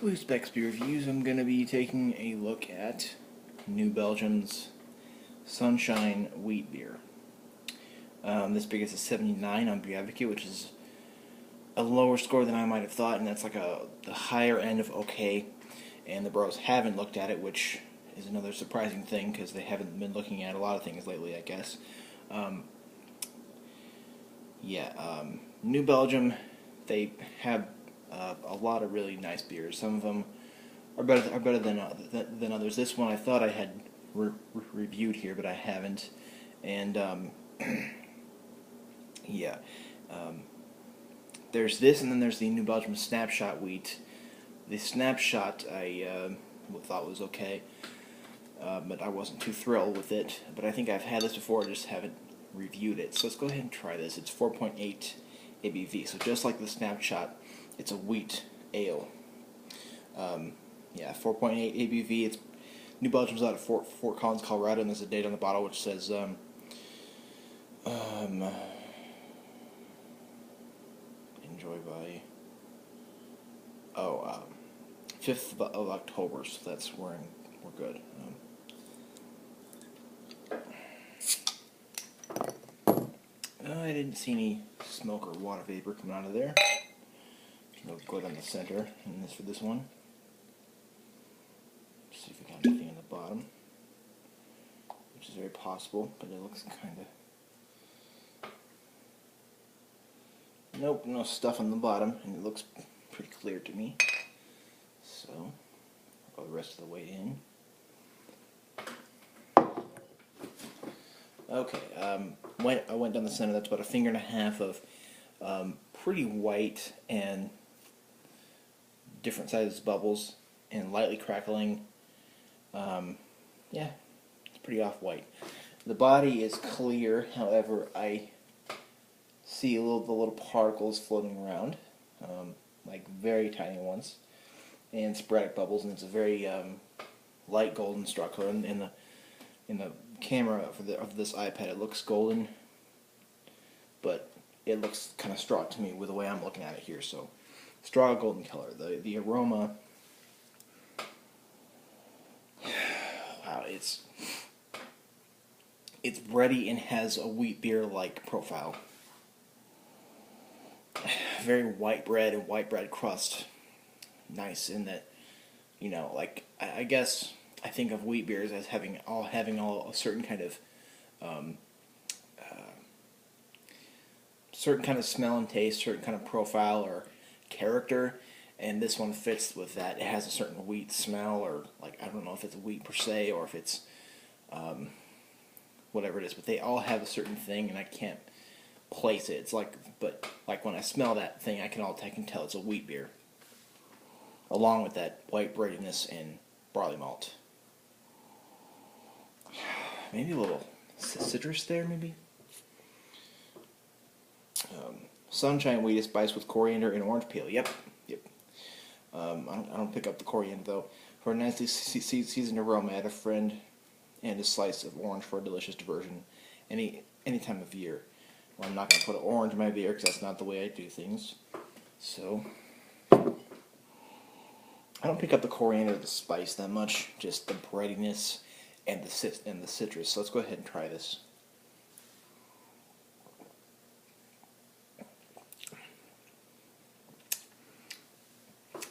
BlueSpecs beer reviews. I'm going to be taking a look at New Belgium's Sunshine Wheat Beer. This beer gets a 79 on Beer Advocate, which is a lower score than I might have thought, and that's like the higher end of okay. And the bros haven't looked at it, which is another surprising thing because they haven't been looking at a lot of things lately, I guess. New Belgium, they have a lot of really nice beers. Some of them are better than others. This one I thought I had reviewed here, but I haven't. And there's this, and then there's the New Belgium Snapshot Wheat. The Snapshot I thought was okay, but I wasn't too thrilled with it. But I think I've had this before, I just haven't reviewed it. So let's go ahead and try this. It's 4.8 ABV, so just like the Snapshot, it's a wheat ale. 4.8 ABV. It's New Belgium's out of Fort Collins, Colorado, and there's a date on the bottle which says enjoy by 5th of October, so that's we're good. I didn't see any smoke or water vapor coming out of there. No good on the center, and this for this one. See if we got anything on the bottom, which is very possible, but it looks kind of. Nope, no stuff on the bottom, and it looks pretty clear to me. So, I'll go the rest of the way in. Okay, I went down the center. That's about a finger and a half of pretty white and different sizes bubbles and lightly crackling. It's pretty off-white. The body is clear, however, I see the little particles floating around, like very tiny ones, and sporadic bubbles, and it's a very light golden straw color. In the camera of this iPad, it looks golden, but it looks kind of straw to me with the way I'm looking at it here. So, straw golden color. The aroma, wow, it's bready and has a wheat beer like profile. Very white bread and white bread crust. Nice in that, like I guess I think of wheat beers as having all a certain kind of smell and taste, certain kind of profile or character, and this one fits with that. It has a certain wheat smell, or like I don't know if it's wheat per se or if it's whatever it is, but they all have a certain thing, and I can't place it. It's like when I smell that thing, I can tell it's a wheat beer, along with that white breadiness and barley malt. Maybe a little citrus there, maybe. Sunshine wheat is spiced with coriander and orange peel. Yep. I don't pick up the coriander though. For a nicely seasoned aroma, add a friend and a slice of orange for a delicious diversion. Any time of year. Well, I'm not going to put an orange in my beer because that's not the way I do things. So, I don't pick up the coriander or the spice that much, just the breadiness and the citrus. So let's go ahead and try this.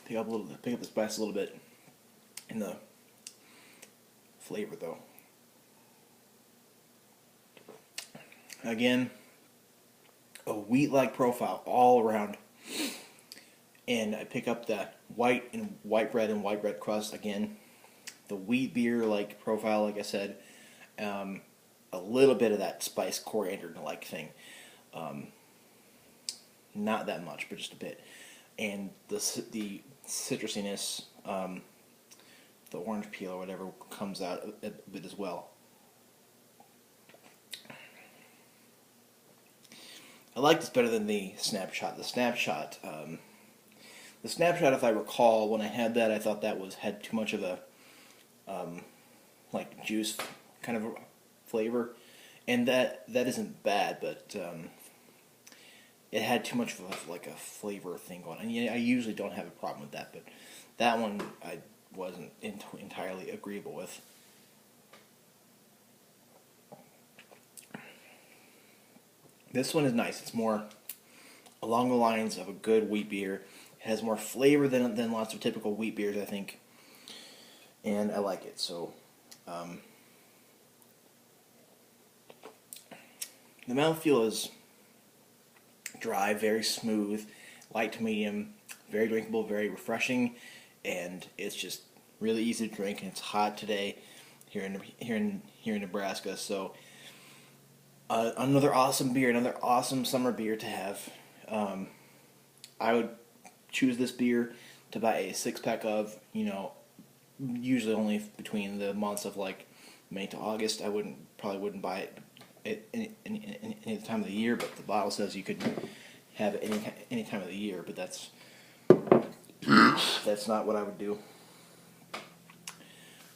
Pick up the spice a little bit in the flavor though. Again, a wheat-like profile all around, and I pick up the white bread and white bread crust again. The wheat beer-like profile, like I said, a little bit of that spice coriander-like thing. Not that much, but just a bit, and the citrusiness, the orange peel or whatever comes out a bit as well. I like this better than the Snapshot. The Snapshot, if I recall, when I had that, I thought that had too much of a like juice kind of flavor, and that isn't bad, but it had too much of like a flavor thing going on. And yeah, I usually don't have a problem with that, but that one I wasn't entirely agreeable with. This one is nice. It's more along the lines of a good wheat beer. It has more flavor than lots of typical wheat beers, I think, and I like it. So, the mouthfeel is dry, very smooth, light to medium, very drinkable, very refreshing, and it's just really easy to drink. And it's hot today here in Nebraska. So, another awesome beer, another awesome summer beer to have. I would choose this beer to buy a 6-pack of, usually only between the months of like May to August. I probably wouldn't buy it any time of the year, but the bottle says you could have it any time of the year, but that's not what I would do.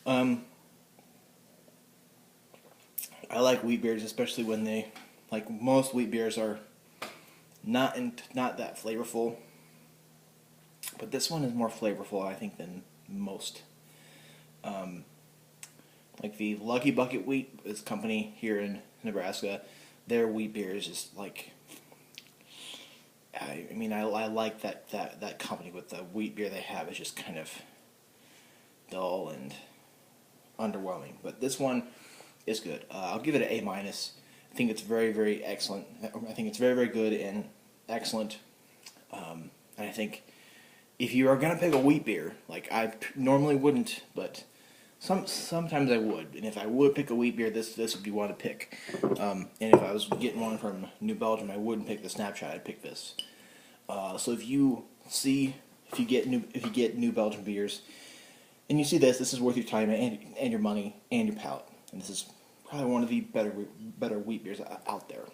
I like wheat beers, especially when like most wheat beers are not that flavorful, but this one is more flavorful, I think, than most. Like the Lucky Bucket Wheat is company here in Nebraska. Their wheat beer is just like, I like that company with the wheat beer they have is just kind of dull and underwhelming. But this one is good. I'll give it an A minus. I think it's very, very excellent. I think it's very, very good and excellent. And I think if you are gonna pick a wheat beer, like I normally wouldn't, but sometimes I would. And if I would pick a wheat beer, this would be one to pick. And if I was getting one from New Belgium, I wouldn't pick the Snapshot. I'd pick this. So if you get New Belgium beers, and you see this is worth your time and your money and your palate. And this is probably one of the better wheat beers out there.